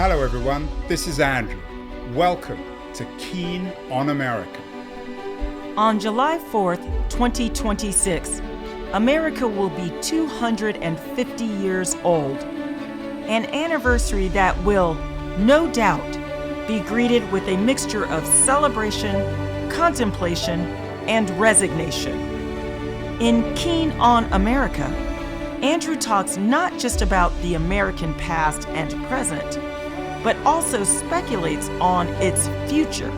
Hello everyone, this is Andrew. Welcome to Keen on America. On July 4th, 2026, America will be 250 years old. An anniversary that will, no doubt, be greeted with a mixture of celebration, contemplation, and resignation. In Keen on America, Andrew talks not just about the American past and present, but also speculates on its future.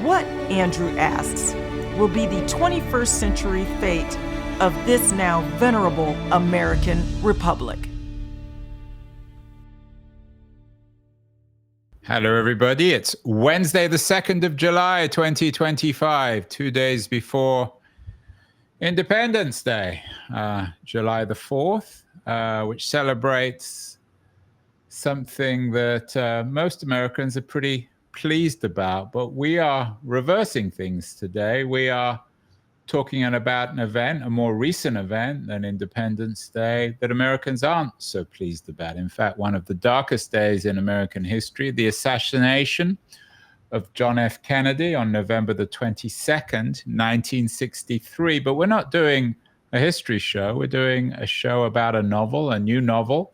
What, Andrew asks, will be the 21st century fate of this now venerable American republic? Hello, everybody. It's Wednesday, the 2nd of July, 2025, 2 days before Independence Day, July the 4th, which celebrates something that most Americans are pretty pleased about. But we are reversing things today. We are talking about an event, a more recent event than Independence Day, that Americans aren't so pleased about. In fact, one of the darkest days in American history, the assassination of John F. Kennedy on November the 22nd, 1963. But we're not doing a history show. We're doing a show about a novel, a new novel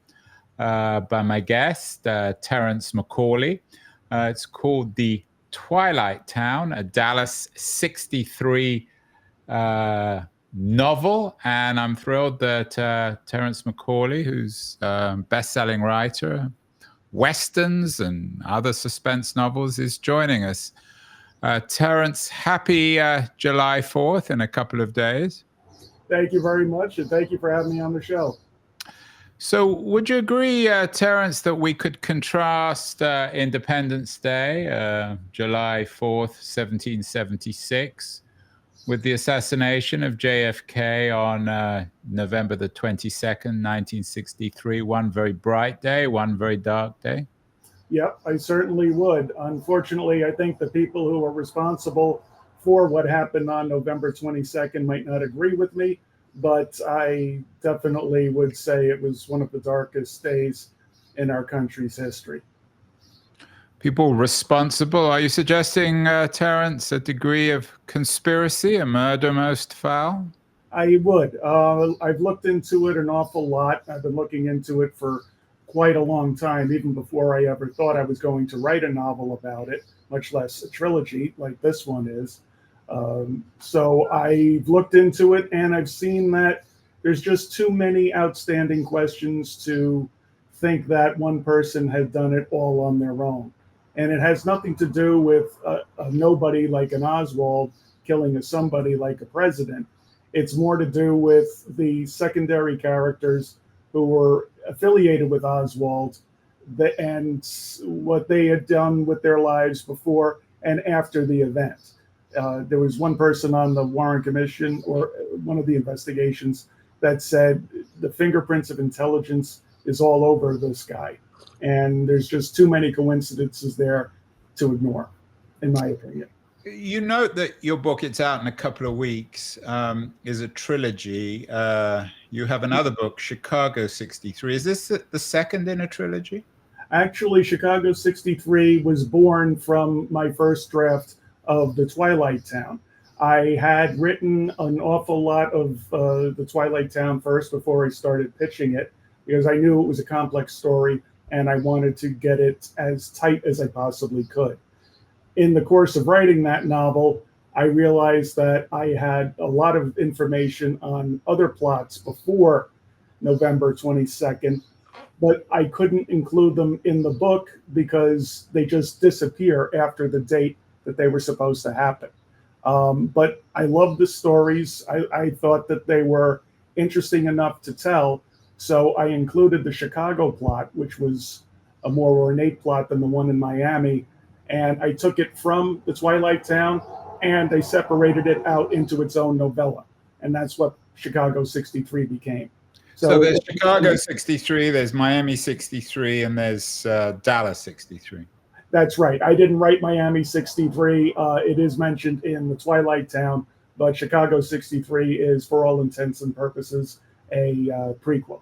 by my guest, Terrence McCauley. It's called The Twilight Town, a Dallas 63 novel, and I'm thrilled that Terrence McCauley, who's a best-selling writer, westerns and other suspense novels, is joining us. Terrence, happy July 4th in a couple of days. Thank you very much, and thank you for having me on the show. So would you agree, Terrence, that we could contrast Independence Day, July 4th, 1776, with the assassination of JFK on November the 22nd, 1963, one very bright day, one very dark day? Yep, I certainly would. Unfortunately, I think the people who are responsible for what happened on November 22nd might not agree with me, but I definitely would say it was one of the darkest days in our country's history. People responsible. Are you suggesting, Terrence, a degree of conspiracy, a murder most foul? I would. I've looked into it an awful lot. I've been looking into it for quite a long time, even before I ever thought I was going to write a novel about it, much less a trilogy like this one is. So I've looked into it, and I've seen that there's just too many outstanding questions to think that one person had done it all on their own. And it has nothing to do with a nobody like an Oswald killing a somebody like a president. It's more to do with the secondary characters who were affiliated with Oswald and what they had done with their lives before and after the event. There was one person on the Warren Commission, or one of the investigations, that said the fingerprints of intelligence is all over this guy. And there's just too many coincidences there to ignore, in my opinion. You note that your book, it's out in a couple of weeks, is a trilogy. You have another book, Chicago 63. Is this the second in a trilogy? Actually, Chicago 63 was born from my first draft of The Twilight Town. I had written an awful lot of The Twilight Town first before I started pitching it, because I knew it was a complex story and I wanted to get it as tight as I possibly could. In the course of writing that novel, I realized that I had a lot of information on other plots before November 22nd, but I couldn't include them in the book because they just disappear after the date that they were supposed to happen. But I loved the stories. I thought that they were interesting enough to tell. So I included the Chicago plot, which was a more ornate plot than the one in Miami. And I took it from The Twilight Town and I separated it out into its own novella. And that's what Chicago 63 became. So there's Chicago 63, there's Miami 63, and there's Dallas 63. That's right. I didn't write Miami 63. It is mentioned in The Twilight Town, but Chicago 63 is, for all intents and purposes, a prequel.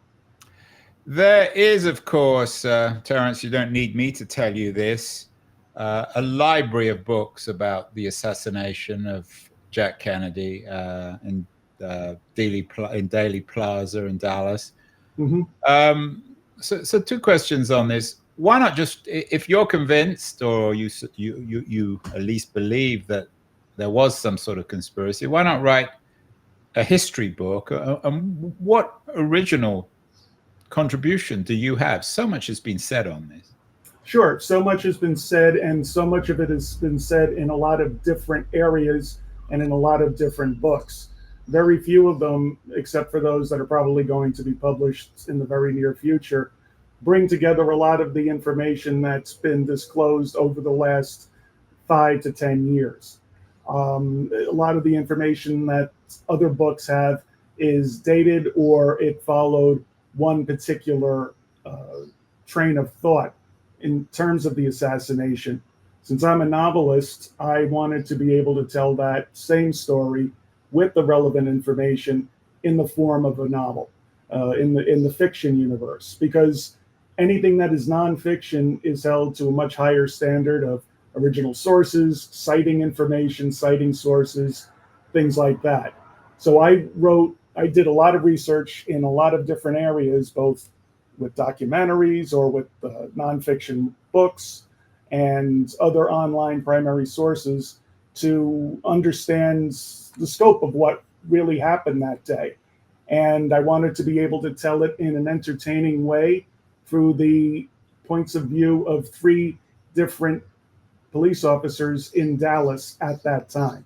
There is, of course, Terrence, you don't need me to tell you this, a library of books about the assassination of Jack Kennedy in Dealey Plaza in Dallas. Mm-hmm. So two questions on this. Why not just, if you're convinced, or you at least believe that there was some sort of conspiracy, why not write a history book? And what original contribution do you have? So much has been said on this. Sure. So much has been said, and so much of it has been said in a lot of different areas and in a lot of different books. Very few of them, except for those that are probably going to be published in the very near future, bring together a lot of the information that's been disclosed over the last 5 to 10 years. A lot of the information that other books have is dated, or it followed one particular train of thought in terms of the assassination. Since I'm a novelist, I wanted to be able to tell that same story with the relevant information in the form of a novel, in the fiction universe, because anything that is nonfiction is held to a much higher standard of original sources, citing information, citing sources, things like that. So I did a lot of research in a lot of different areas, both with documentaries or with nonfiction books and other online primary sources, to understand the scope of what really happened that day. And I wanted to be able to tell it in an entertaining way through the points of view of 3 different police officers in Dallas at that time.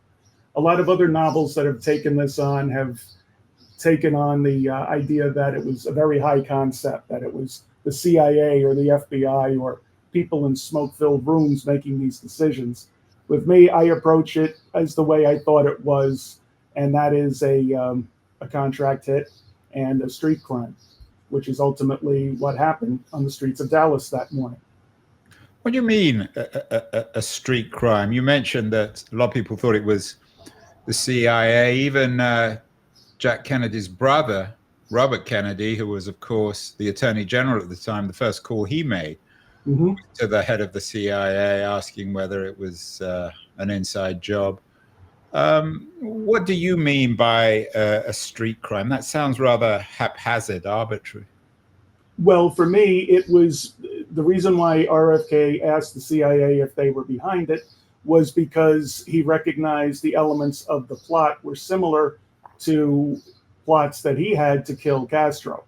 A lot of other novels that have taken this on have taken on the idea that it was a very high concept, that it was the CIA or the FBI or people in smoke-filled rooms making these decisions. With me, I approach it as the way I thought it was, and that is a contract hit and a street crime, which is ultimately what happened on the streets of Dallas that morning. What do you mean a street crime? You mentioned that a lot of people thought it was the CIA. Even Jack Kennedy's brother, Robert Kennedy, who was, of course, the Attorney General at the time, the first call he made to the head of the CIA asking whether it was an inside job. What do you mean by a street crime? That sounds rather haphazard, arbitrary. Well, for me, it was the reason why RFK asked the CIA if they were behind it was because he recognized the elements of the plot were similar to plots that he had to kill Castro.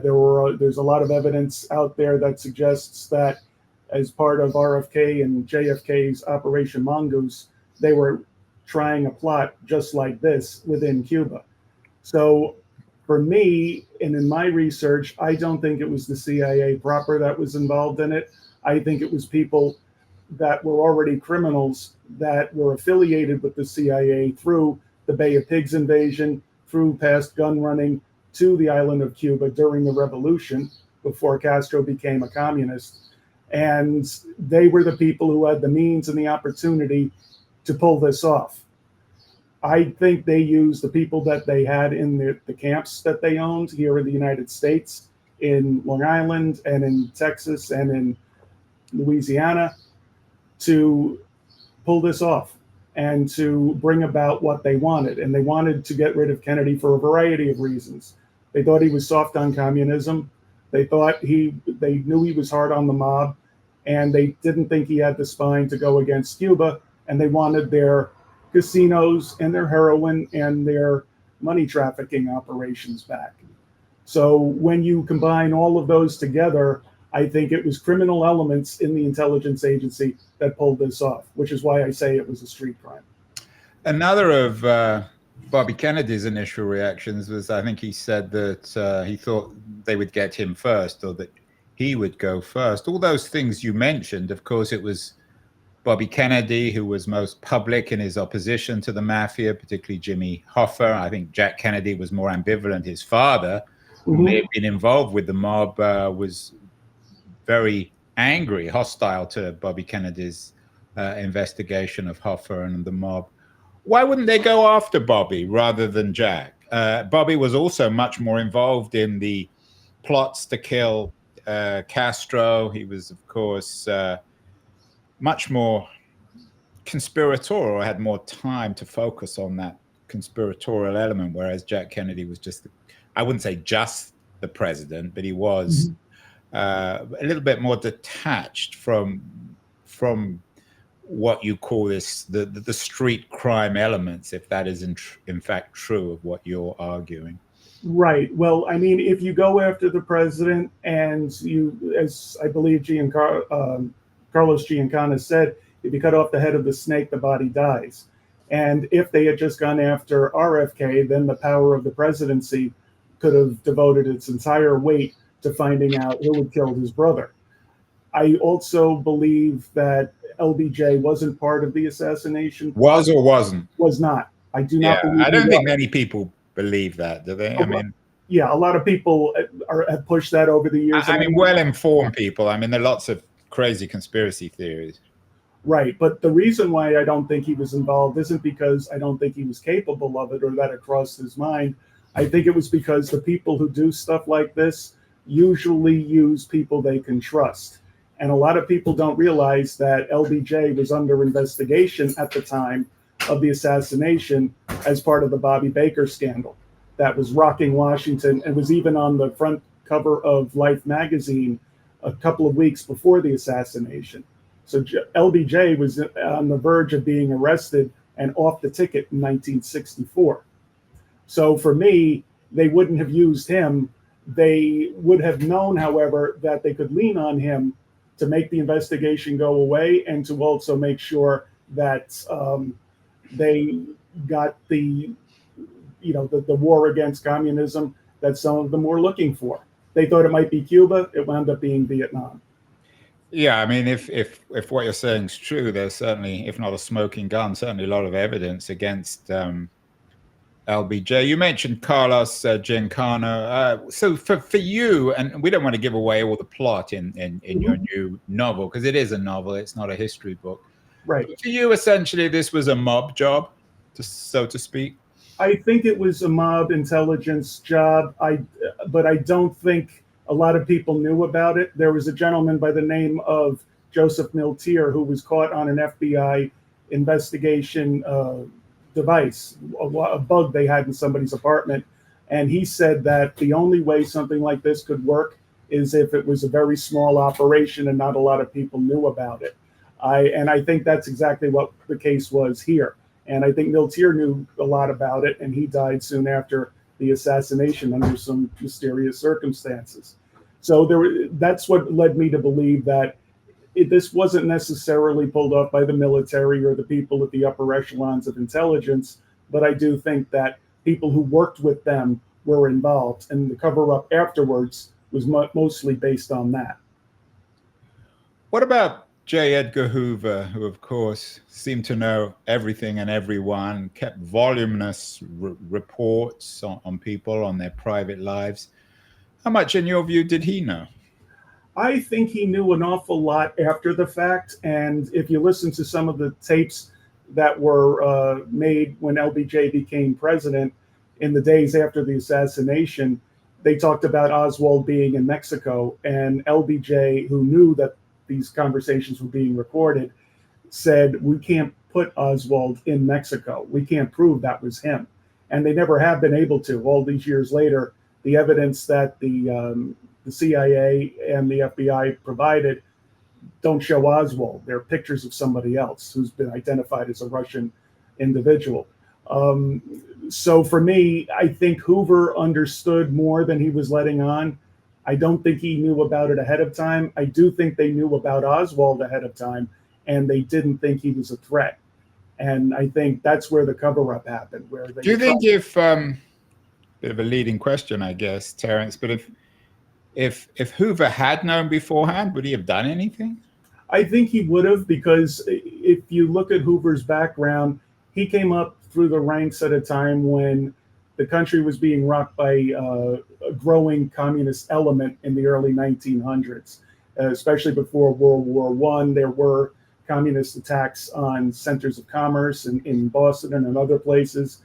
There's a lot of evidence out there that suggests that as part of RFK and JFK's Operation Mongoose, they were trying a plot just like this within Cuba. So for me, and in my research, I don't think it was the CIA proper that was involved in it. I think it was people that were already criminals that were affiliated with the CIA through the Bay of Pigs invasion, through past gun running to the island of Cuba during the revolution before Castro became a communist. And they were the people who had the means and the opportunity to pull this off. I think they used the people that they had in the camps that they owned here in the United States, in Long Island and in Texas and in Louisiana, to pull this off and to bring about what they wanted. And they wanted to get rid of Kennedy for a variety of reasons. They thought he was soft on communism. They knew he was hard on the mob, and they didn't think he had the spine to go against Cuba. And they wanted their casinos and their heroin and their money trafficking operations back. So when you combine all of those together, I think it was criminal elements in the intelligence agency that pulled this off, which is why I say it was a street crime. Another of Bobby Kennedy's initial reactions was, I think he said that he thought they would get him first, or that he would go first. All those things you mentioned, of course, it was Bobby Kennedy who was most public in his opposition to the mafia, particularly Jimmy Hoffa. I think Jack Kennedy was more ambivalent. His father, who may have been involved with the mob, was very angry, hostile to Bobby Kennedy's investigation of Hoffa and the mob. Why wouldn't they go after Bobby rather than Jack? Bobby was also much more involved in the plots to kill Castro. He was, of course, much more conspiratorial, had more time to focus on that conspiratorial element, whereas Jack Kennedy was just, I wouldn't say just the president, but he was a little bit more detached from what you call this the street crime elements, if that is in fact true of what you're arguing. Right. Well, I mean, if you go after the president and you, as I believe Carlos Giancana said, if you cut off the head of the snake, the body dies. And if they had just gone after RFK, then the power of the presidency could have devoted its entire weight to finding out who had killed his brother. I also believe that LBJ wasn't part of the assassination. Was or wasn't? Was not. I do not believe. I don't think many people believe that, do they? I mean, yeah, a lot of people have pushed that over the years. I mean, well-informed people. I mean, there are lots of crazy conspiracy theories. Right, but the reason why I don't think he was involved isn't because I don't think he was capable of it or that it crossed his mind. I think it was because the people who do stuff like this usually use people they can trust. And a lot of people don't realize that LBJ was under investigation at the time of the assassination as part of the Bobby Baker scandal that was rocking Washington and was even on the front cover of Life magazine a couple of weeks before the assassination. So LBJ was on the verge of being arrested and off the ticket in 1964. So for me, they wouldn't have used him. They would have known, however, that they could lean on him to make the investigation go away and to also make sure that they got the war against communism that some of them were looking for. They thought it might be Cuba. It wound up being Vietnam. Yeah, I mean, if what you're saying is true, there's certainly, if not a smoking gun, certainly a lot of evidence against LBJ. You mentioned Carlos Giancana. So for you, and we don't want to give away all the plot in your new novel, because it is a novel, it's not a history book. Right. But for you, essentially, this was a mob job, so to speak. I think it was a mob intelligence job. But I don't think a lot of people knew about it. There was a gentleman by the name of Joseph Miltier who was caught on an FBI investigation device, a bug they had in somebody's apartment. And he said that the only way something like this could work is if it was a very small operation and not a lot of people knew about it. I think that's exactly what the case was here. And I think Miltier knew a lot about it, and he died soon after the assassination under some mysterious circumstances. So that's what led me to believe that this wasn't necessarily pulled off by the military or the people at the upper echelons of intelligence, but I do think that people who worked with them were involved, and the cover-up afterwards was mostly based on that. What about J. Edgar Hoover, who, of course, seemed to know everything and everyone, kept voluminous reports on people, on their private lives? How much, in your view, did he know? I think he knew an awful lot after the fact. And if you listen to some of the tapes that were made when LBJ became president in the days after the assassination, they talked about Oswald being in Mexico, and LBJ, who knew that these conversations were being recorded, said, "We can't put Oswald in Mexico. We can't prove that was him." And they never have been able to. All these years later, the evidence that the CIA and the FBI provided don't show Oswald. They're pictures of somebody else who's been identified as a Russian individual. So for me, I think Hoover understood more than he was letting on. I don't think he knew about it ahead of time. I do think they knew about Oswald ahead of time, and they didn't think he was a threat. And I think that's where the cover-up happened. Where they do you think if bit of a leading question, I guess, Terrence, but if Hoover had known beforehand, would he have done anything? I think he would have, because if you look at Hoover's background, he came up through the ranks at a time when the country was being rocked by a growing communist element in the early 1900s, especially before World War I. There were communist attacks on centers of commerce in Boston and in other places.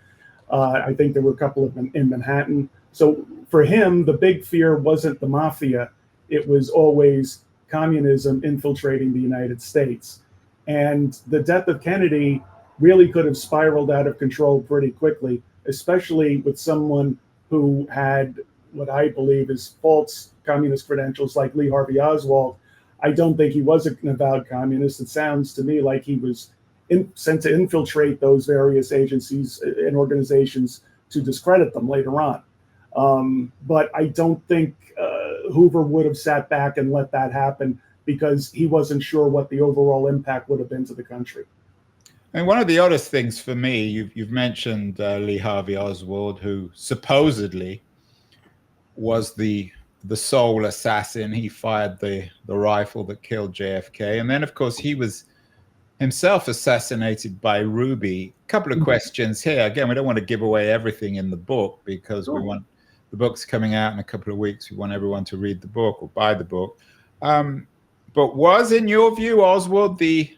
I think there were a couple of them in Manhattan. So for him, the big fear wasn't the mafia. It was always communism infiltrating the United States. And the death of Kennedy really could have spiraled out of control pretty quickly, especially with someone who had what I believe is false communist credentials like Lee Harvey Oswald. I don't think he was an avowed communist. It sounds to me like he was sent to infiltrate those various agencies and organizations to discredit them later on. But I don't think Hoover would have sat back and let that happen because he wasn't sure what the overall impact would have been to the country. And one of the oddest things for me, you've mentioned Lee Harvey Oswald, who supposedly was the sole assassin. He fired the rifle that killed JFK. And then, of course, he was himself assassinated by Ruby. A couple of questions here. Again, we don't want to give away everything in the book because we want the book's coming out in a couple of weeks. We want everyone to read the book or buy the book. But was, in your view, Oswald the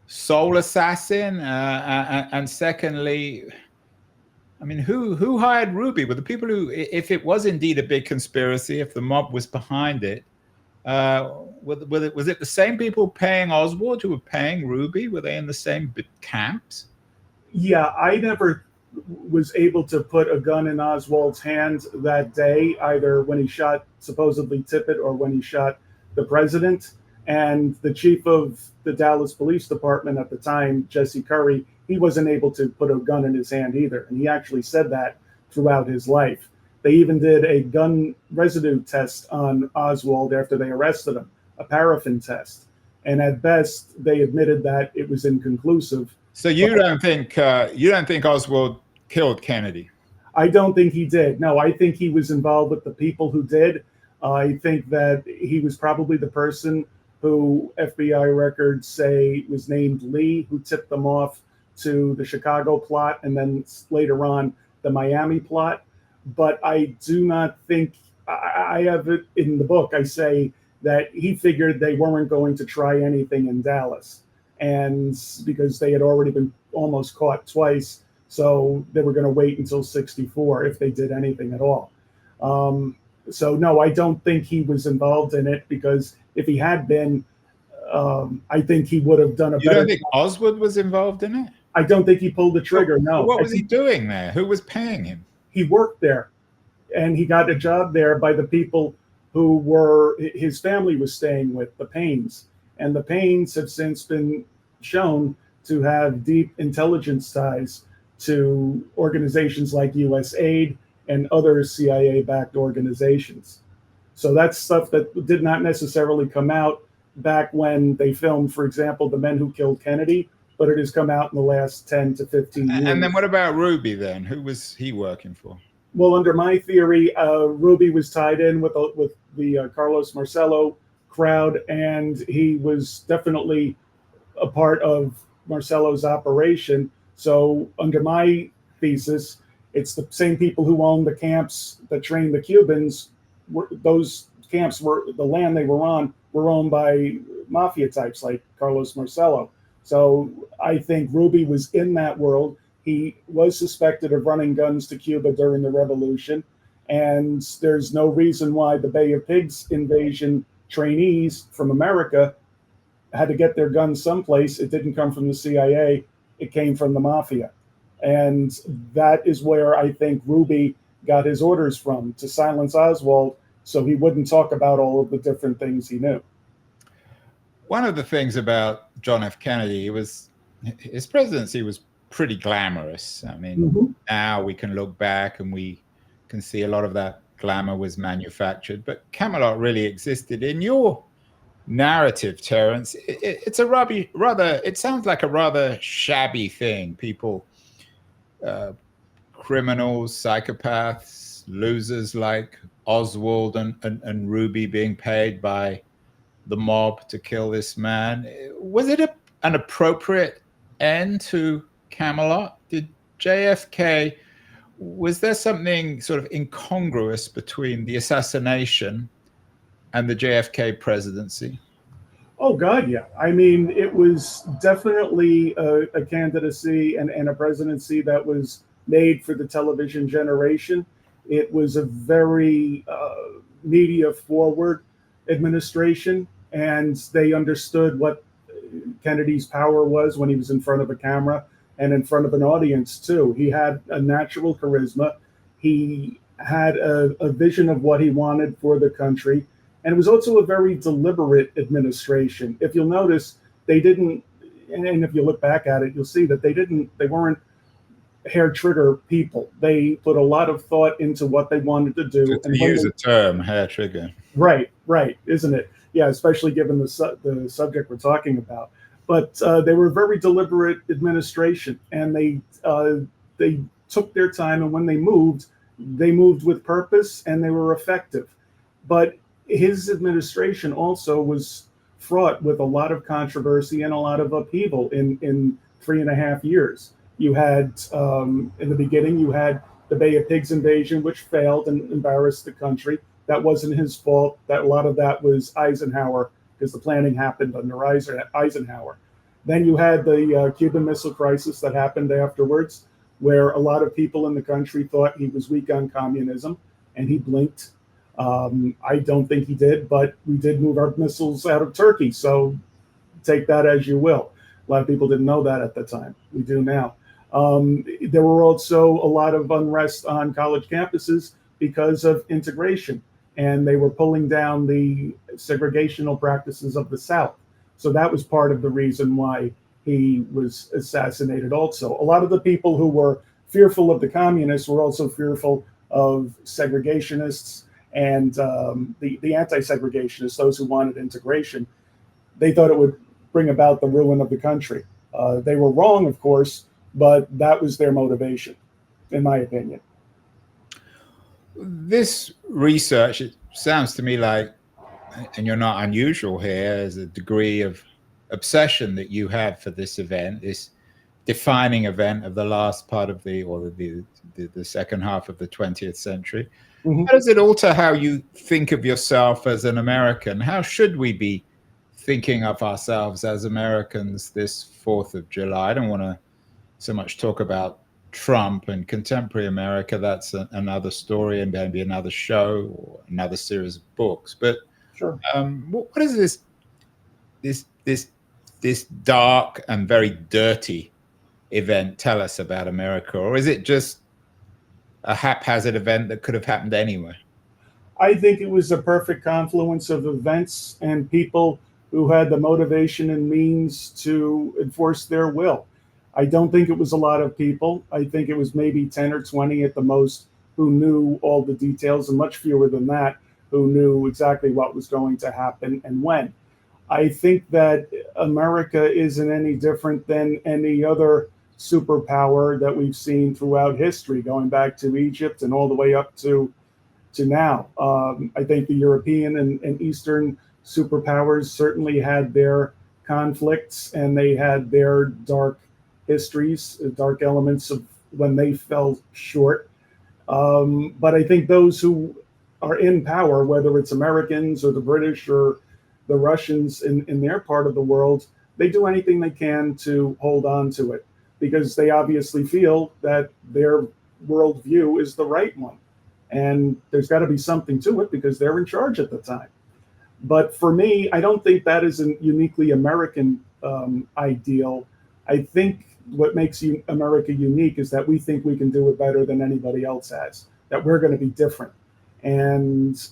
sole assassin? And secondly, I mean, who hired Ruby? Were the people who, if it was indeed a big conspiracy, if the mob was behind it, was it the same people paying Oswald who were paying Ruby? Were they in the same camps? Yeah, I never was able to put a gun in Oswald's hand that day, either when he shot supposedly Tippit or when he shot the president. And the chief of the Dallas Police Department at the time, Jesse Curry, he wasn't able to put a gun in his hand either. And he actually said that throughout his life. They even did a gun residue test on Oswald after they arrested him, a paraffin test. And at best, they admitted that it was inconclusive. So you don't think Oswald killed Kennedy? I don't think he did. No, I think he was involved with the people who did. I think that he was probably the person who FBI records say was named Lee, who tipped them off to the Chicago plot and then later on the Miami plot. But I do not think, I have it in the book, I say that he figured they weren't going to try anything in Dallas. And because they had already been almost caught twice, so they were going to wait until 64 if they did anything at all. So no, I don't think he was involved in it, because if he had been, I think he would have done a better job. You don't think Oswald was involved in it? I don't think he pulled the trigger, no. What was he doing there? Who was paying him? He worked there, and he got a job there by the people who were his family was staying with, the Paynes. And the Paynes have since been shown to have deep intelligence ties to organizations like USAID and other CIA-backed organizations. So that's stuff that did not necessarily come out back when they filmed, for example, The Men Who Killed Kennedy, but it has come out in the last 10 to 15 years. And then what about Ruby then? Who was he working for? Well, under my theory, Ruby was tied in with the Carlos Marcello crowd, and he was definitely a part of Marcello's operation. So under my thesis, it's the same people who owned the camps that trained the Cubans. Those camps were, the land they were on were owned by mafia types like Carlos Marcello. So I think Ruby was in that world. He was suspected of running guns to Cuba during the revolution. And there's no reason why the Bay of Pigs invasion trainees from America had to get their guns someplace. It didn't come from the CIA. It came from the mafia. And that is where I think Ruby got his orders from, to silence Oswald so he wouldn't talk about all of the different things he knew. One of the things about John F. Kennedy was his presidency was pretty glamorous. I mean, now we can look back and we can see a lot of that glamour was manufactured, but Camelot really existed. In your narrative, Terrence, it's a it sounds like a rather shabby thing. People, criminals, psychopaths, losers like Oswald and Ruby being paid by the mob to kill this man. Was it an appropriate end to Camelot? Did JFK, was there something sort of incongruous between the assassination and the JFK presidency? Oh, God, yeah. I mean, it was definitely a candidacy and a presidency that was made for the television generation. It was a very media forward administration, and they understood what Kennedy's power was when he was in front of a camera and in front of an audience too. He had a natural charisma. He had a vision of what he wanted for the country, and it was also a very deliberate administration. If you'll notice, they didn't, and if you look back at it, you'll see that they weren't hair trigger people. They put a lot of thought into what they wanted to do. To use a term, hair trigger. Right, isn't it? Yeah, especially given the subject we're talking about. But they were a very deliberate administration, and they took their time. And when they moved with purpose, and they were effective. But his administration also was fraught with a lot of controversy and a lot of upheaval in 3.5 years. You had, in the beginning, you had the Bay of Pigs invasion, which failed and embarrassed the country. That wasn't his fault. That a lot of that was Eisenhower, because the planning happened under Eisenhower. Then you had the Cuban Missile Crisis that happened afterwards, where a lot of people in the country thought he was weak on communism, and he blinked. I don't think he did, but we did move our missiles out of Turkey, so take that as you will. A lot of people didn't know that at the time. We do now. There were also a lot of unrest on college campuses because of integration, and they were pulling down the segregational practices of the South. So that was part of the reason why he was assassinated also. A lot of the people who were fearful of the communists were also fearful of segregationists and the anti-segregationists, those who wanted integration. They thought it would bring about the ruin of the country. They were wrong, of course, but that was their motivation, in my opinion. This research, it sounds to me like, and you're not unusual here, as a degree of obsession that you have for this event, this defining event of the last part of the second half of the 20th century. Mm-hmm. How does it alter how you think of yourself as an American? How should we be thinking of ourselves as Americans this 4th of July? I don't want to so much talk about Trump and contemporary America. That's another story and maybe another show or another series of books. But sure. What is this dark and very dirty event tell us about America? Or is it just a haphazard event that could have happened anywhere? I think it was a perfect confluence of events and people who had the motivation and means to enforce their will. I don't think it was a lot of people. I think it was maybe 10 or 20 at the most who knew all the details, and much fewer than that who knew exactly what was going to happen and when. I think that America isn't any different than any other superpower that we've seen throughout history, going back to Egypt and all the way up to now. I think the European and Eastern superpowers certainly had their conflicts, and they had their dark histories, dark elements of when they fell short. But I think those who are in power, whether it's Americans or the British or the Russians in their part of the world, they do anything they can to hold on to it, because they obviously feel that their worldview is the right one. And there's got to be something to it because they're in charge at the time. But for me, I don't think that is a uniquely American ideal. I think what makes America unique is that we think we can do it better than anybody else has, that we're going to be different. And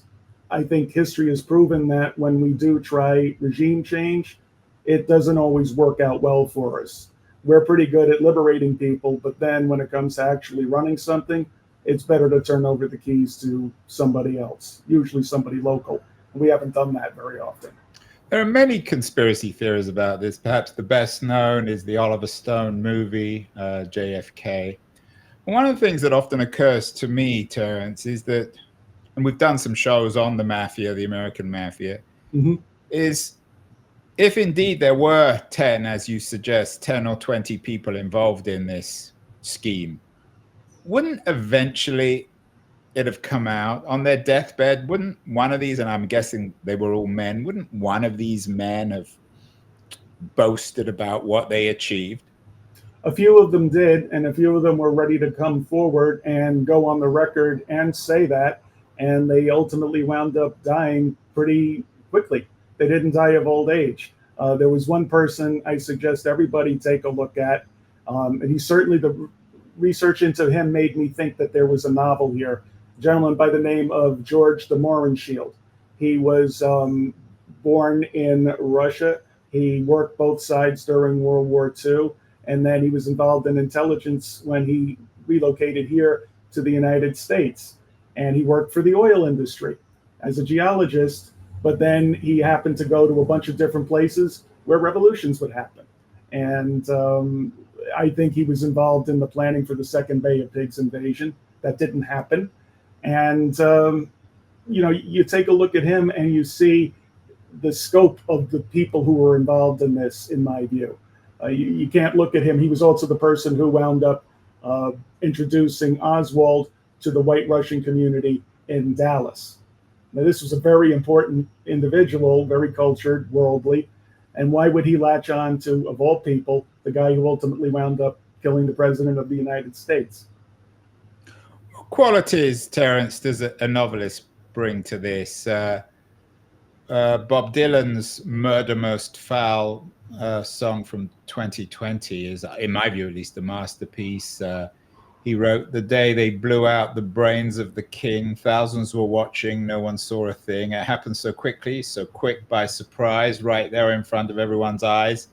I think history has proven that when we do try regime change, it doesn't always work out well for us. We're pretty good at liberating people, but then when it comes to actually running something, it's better to turn over the keys to somebody else, usually somebody local. We haven't done that very often. There are many conspiracy theories about this. Perhaps the best known is the Oliver Stone movie, JFK. One of the things that often occurs to me, Terrence, is that, and we've done some shows on the mafia, the American mafia, is if indeed there were 10, as you suggest, 10 or 20 people involved in this scheme, wouldn't eventually it have come out on their deathbed? Wouldn't one of these, and I'm guessing they were all men, wouldn't one of these men have boasted about what they achieved? A few of them did, and a few of them were ready to come forward and go on the record and say that, and they ultimately wound up dying pretty quickly. They didn't die of old age. There was one person I suggest everybody take a look at, and he certainly, the research into him made me think that there was a novel here. A gentleman by the name of George de Mohrenschildt. He was born in Russia. He worked both sides during World War II, and then he was involved in intelligence when he relocated here to the United States. And he worked for the oil industry as a geologist, but then he happened to go to a bunch of different places where revolutions would happen. And I think he was involved in the planning for the Second Bay of Pigs invasion. That didn't happen. And, you take a look at him and you see the scope of the people who were involved in this, in my view. You can't look at him. He was also the person who wound up introducing Oswald to the white Russian community in Dallas. Now, this was a very important individual, very cultured, worldly. And why would he latch on to, of all people, the guy who ultimately wound up killing the president of the United States? What qualities, Terrence, does a novelist bring to this? Bob Dylan's Murder Most Foul song from 2020 is, in my view at least, a masterpiece. He wrote, "The day they blew out the brains of the king, thousands were watching, no one saw a thing. It happened so quickly, so quick by surprise, right there in front of everyone's eyes.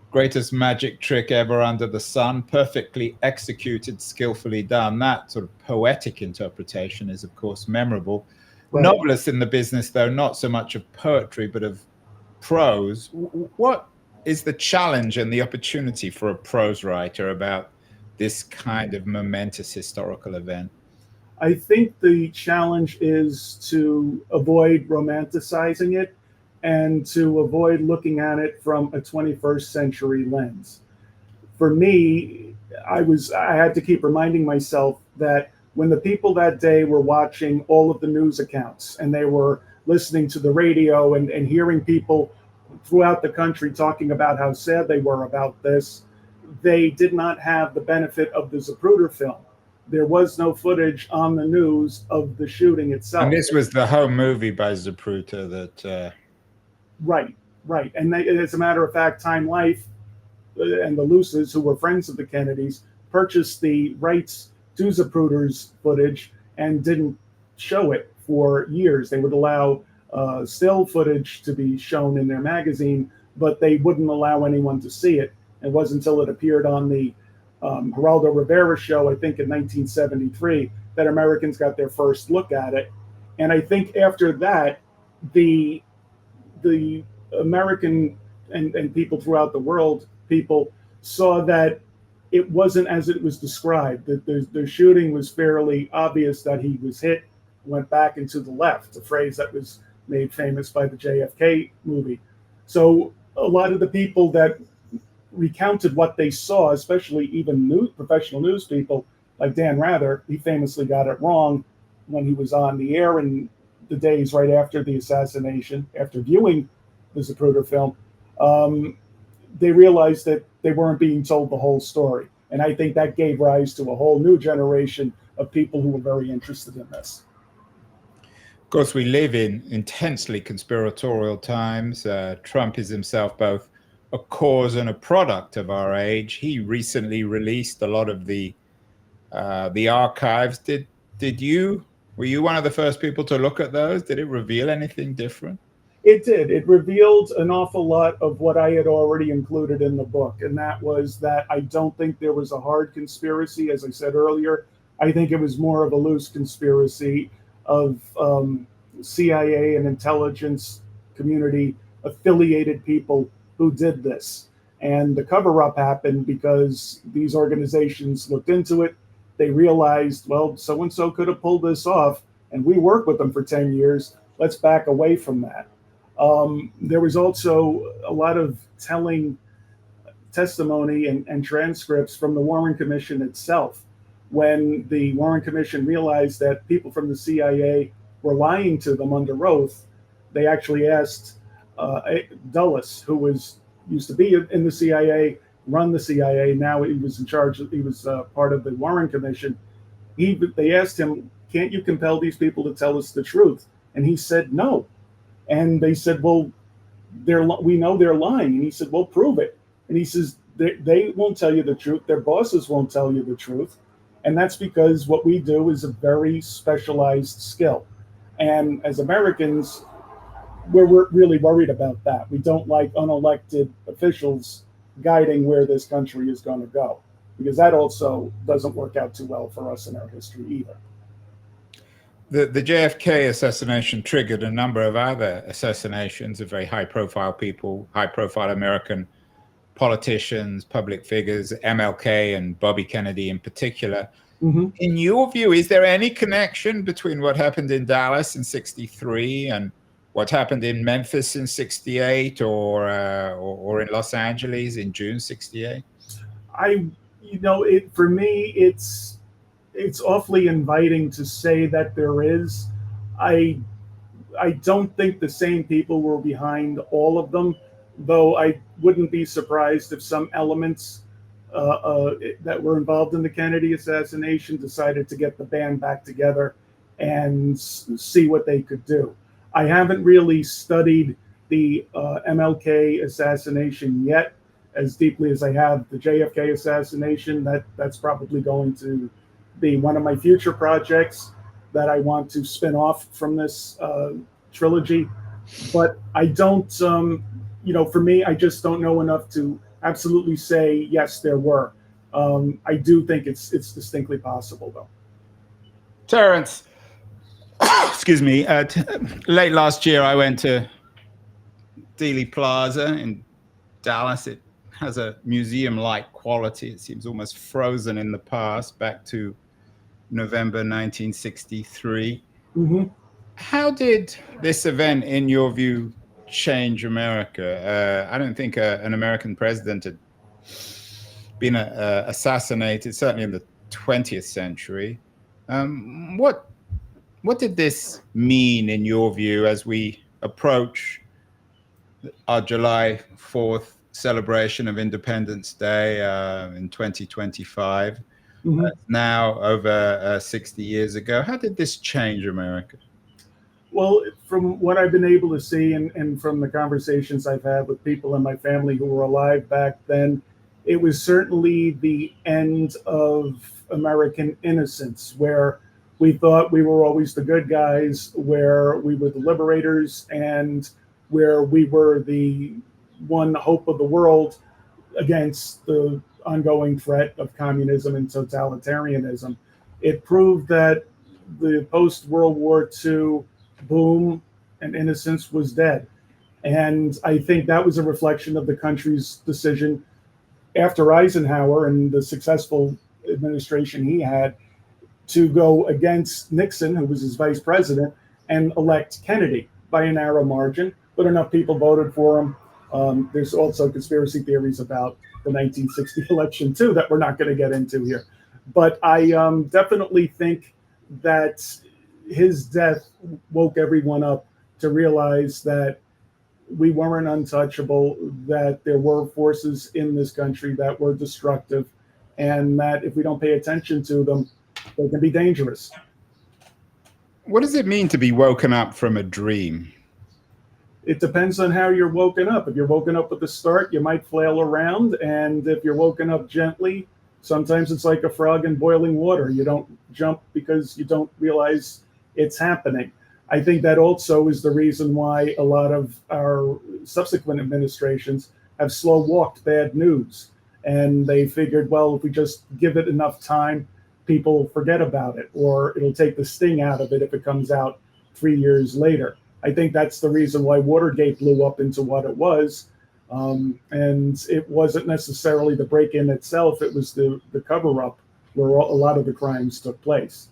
Greatest magic trick ever under the sun, perfectly executed, skillfully done." That sort of poetic interpretation is, of course, memorable. Right. Novelists in the business, though, not so much of poetry, but of prose. What is the challenge and the opportunity for a prose writer about this kind of momentous historical event? I think the challenge is to avoid romanticizing it and to avoid looking at it from a 21st century lens. For me, I had to keep reminding myself that when the people that day were watching all of the news accounts and they were listening to the radio and hearing people throughout the country talking about how sad they were about this, they did not have the benefit of the Zapruder film. There was no footage on the news of the shooting itself. And this was the home movie by Zapruder that... Right. And as a matter of fact, Time Life and the Luces, who were friends of the Kennedys, purchased the rights to Zapruder's footage and didn't show it for years. They would allow still footage to be shown in their magazine, but they wouldn't allow anyone to see it. It wasn't until it appeared on the Geraldo Rivera show, I think in 1973, that Americans got their first look at it. And I think after that, the American and people throughout the world, people saw that it wasn't as it was described, that the shooting was fairly obvious that he was hit, went back and to the left, a phrase that was made famous by the JFK movie. So a lot of the people that recounted what they saw, especially even professional news people like Dan Rather, he famously got it wrong when he was on the air in the days right after the assassination, after viewing the Zapruder film. They realized that they weren't being told the whole story. And I think that gave rise to a whole new generation of people who were very interested in this. Of course, we live in intensely conspiratorial times. Trump is himself both a cause and a product of our age. He recently released a lot of the archives. Were you one of the first people to look at those? Did it reveal anything different? It did. It revealed an awful lot of what I had already included in the book. And that was that I don't think there was a hard conspiracy, as I said earlier. I think it was more of a loose conspiracy of CIA and intelligence community affiliated people who did this. And the cover-up happened because these organizations looked into it. They realized, well, so-and-so could have pulled this off, and we worked with them for 10 years. Let's back away from that. There was also a lot of telling testimony and transcripts from the Warren Commission itself. When the Warren Commission realized that people from the CIA were lying to them under oath, they actually asked Dulles, who used to be in the CIA run the CIA. Now he was in charge. He was part of the Warren Commission. They asked him, "Can't you compel these people to tell us the truth?" And he said, "No." And they said, "Well, we know they're lying." And he said, "Well, prove it." And he says, they won't tell you the truth. Their bosses won't tell you the truth. And that's because what we do is a very specialized skill. And as Americans, we're really worried about that. We don't like unelected officials guiding where this country is going to go, because that also doesn't work out too well for us in our history either. The JFK assassination triggered a number of other assassinations of very high-profile people, high-profile American politicians, public figures, MLK and Bobby Kennedy in particular. Mm-hmm. In your view, is there any connection between what happened in Dallas in '63 and what happened in Memphis in '68 or in Los Angeles in June '68? For me, it's awfully inviting to say that there is. I don't think the same people were behind all of them, though I wouldn't be surprised if some elements that were involved in the Kennedy assassination decided to get the band back together and see what they could do. I haven't really studied the MLK assassination yet as deeply as I have the JFK assassination. That's probably going to be one of my future projects that I want to spin off from this trilogy. But I don't, for me, I just don't know enough to absolutely say, yes, there were. I do think it's distinctly possible, though. Terrence, excuse me, late last year I went to Dealey Plaza in Dallas. It has a museum-like quality. It seems almost frozen in the past, back to November 1963. Mm-hmm. How did this event, in your view, change America? I don't think an American president had been assassinated, certainly in the 20th century. What did this mean, in your view, as we approach our July 4th celebration of Independence Day in 2025? Mm-hmm. Now over 60 years ago. How did this change America? Well, from what I've been able to see and from the conversations I've had with people in my family who were alive back then, it was certainly the end of American innocence, where we thought we were always the good guys, where we were the liberators, and where we were the one hope of the world against the ongoing threat of communism and totalitarianism. It proved that the post-World War II boom and innocence was dead. And I think that was a reflection of the country's decision after Eisenhower and the successful administration he had to go against Nixon, who was his vice president, and elect Kennedy by a narrow margin, but enough people voted for him. There's also conspiracy theories about the 1960 election, too, that we're not going to get into here. But I definitely think that his death woke everyone up to realize that we weren't untouchable, that there were forces in this country that were destructive, and that if we don't pay attention to them, they can be dangerous. What does it mean to be woken up from a dream? It depends on how you're woken up. If you're woken up with a start, you might flail around. And if you're woken up gently, sometimes it's like a frog in boiling water. You don't jump because you don't realize it's happening. I think that also is the reason why a lot of our subsequent administrations have slow walked bad news. And they figured, well, if we just give it enough time, people forget about it, or it'll take the sting out of it if it comes out 3 years later. I think that's the reason why Watergate blew up into what it was. And it wasn't necessarily the break-in itself. It was the cover-up where a lot of the crimes took place.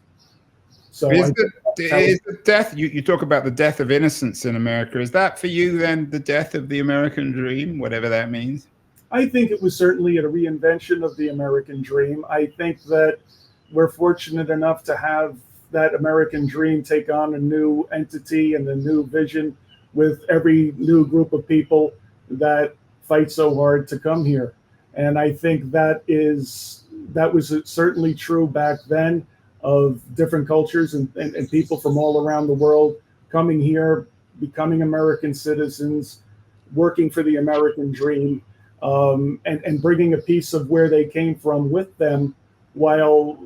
So is the death, you talk about the death of innocence in America. Is that for you then the death of the American dream, whatever that means? I think it was certainly a reinvention of the American dream. I think that we're fortunate enough to have that American dream take on a new entity and a new vision with every new group of people that fight so hard to come here. And I think that was certainly true back then, of different cultures and people from all around the world coming here, becoming American citizens, working for the American dream, and bringing a piece of where they came from with them while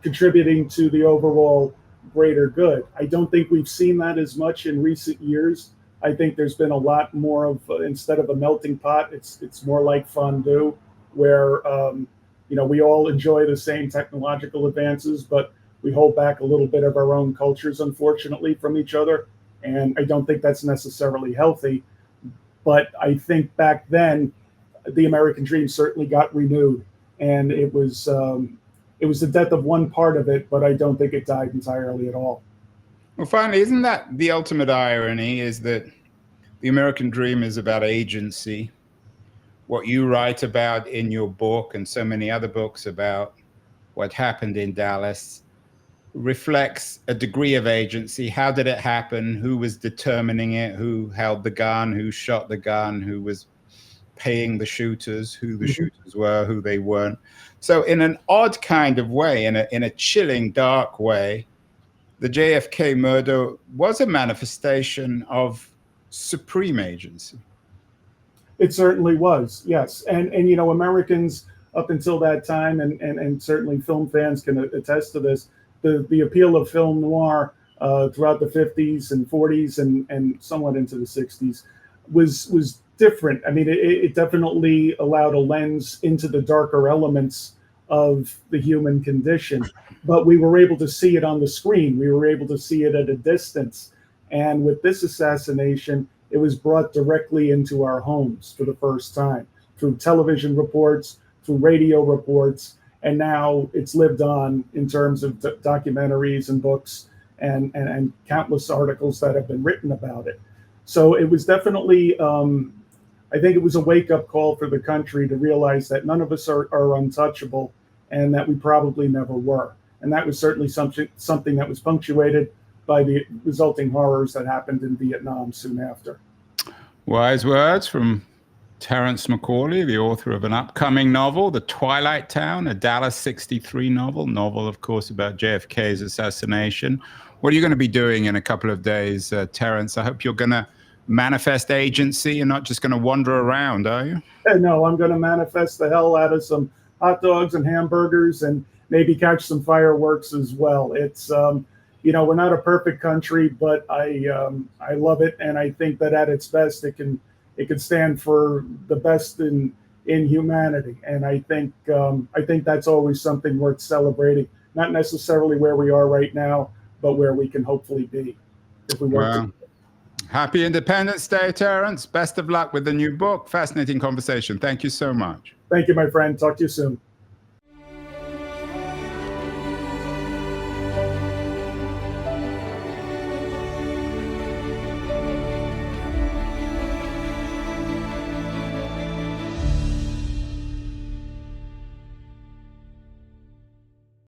contributing to the overall greater good. I don't think we've seen that as much in recent years. I think there's been a lot more of, instead of a melting pot, it's more like fondue, where we all enjoy the same technological advances, but we hold back a little bit of our own cultures, unfortunately, from each other. And I don't think that's necessarily healthy. But I think back then, the American dream certainly got renewed, and it was the death of one part of it, but I don't think it died entirely at all. Well, finally, isn't that the ultimate irony, is that the American dream is about agency? What you write about in your book and so many other books about what happened in Dallas reflects a degree of agency. How did it happen? Who was determining it? Who held the gun? Who shot the gun? Who was paying the shooters? Who the shooters were? Who they weren't? So in an odd kind of way, in a chilling, dark way, the JFK murder was a manifestation of supreme agency. It certainly was, yes. And Americans up until that time, and certainly film fans can attest to this, the appeal of film noir throughout the 50s and 40s and somewhat into the 60s was different. I mean, it definitely allowed a lens into the darker elements of the human condition, but we were able to see it on the screen. We were able to see it at a distance. And with this assassination, it was brought directly into our homes for the first time, through television reports, through radio reports, and now it's lived on in terms of documentaries and books and countless articles that have been written about it. So it was definitely, I think it was a wake-up call for the country to realize that none of us are untouchable, and that we probably never were. And that was certainly something that was punctuated by the resulting horrors that happened in Vietnam soon after. Wise words from Terrence McCauley, the author of an upcoming novel, The Twilight Town, a Dallas 63 novel, of course, about JFK's assassination. What are you going to be doing in a couple of days, Terrence? I hope you're going to manifest agency. You're not just going to wander around, are you? No, I'm going to manifest the hell out of some hot dogs and hamburgers and maybe catch some fireworks as well. It's, we're not a perfect country, but I love it. And I think that at its best, it can stand for the best in humanity. And I think that's always something worth celebrating, not necessarily where we are right now, but where we can hopefully be if we work together. Happy Independence Day, Terrence. Best of luck with the new book. Fascinating conversation. Thank you so much. Thank you, my friend. Talk to you soon.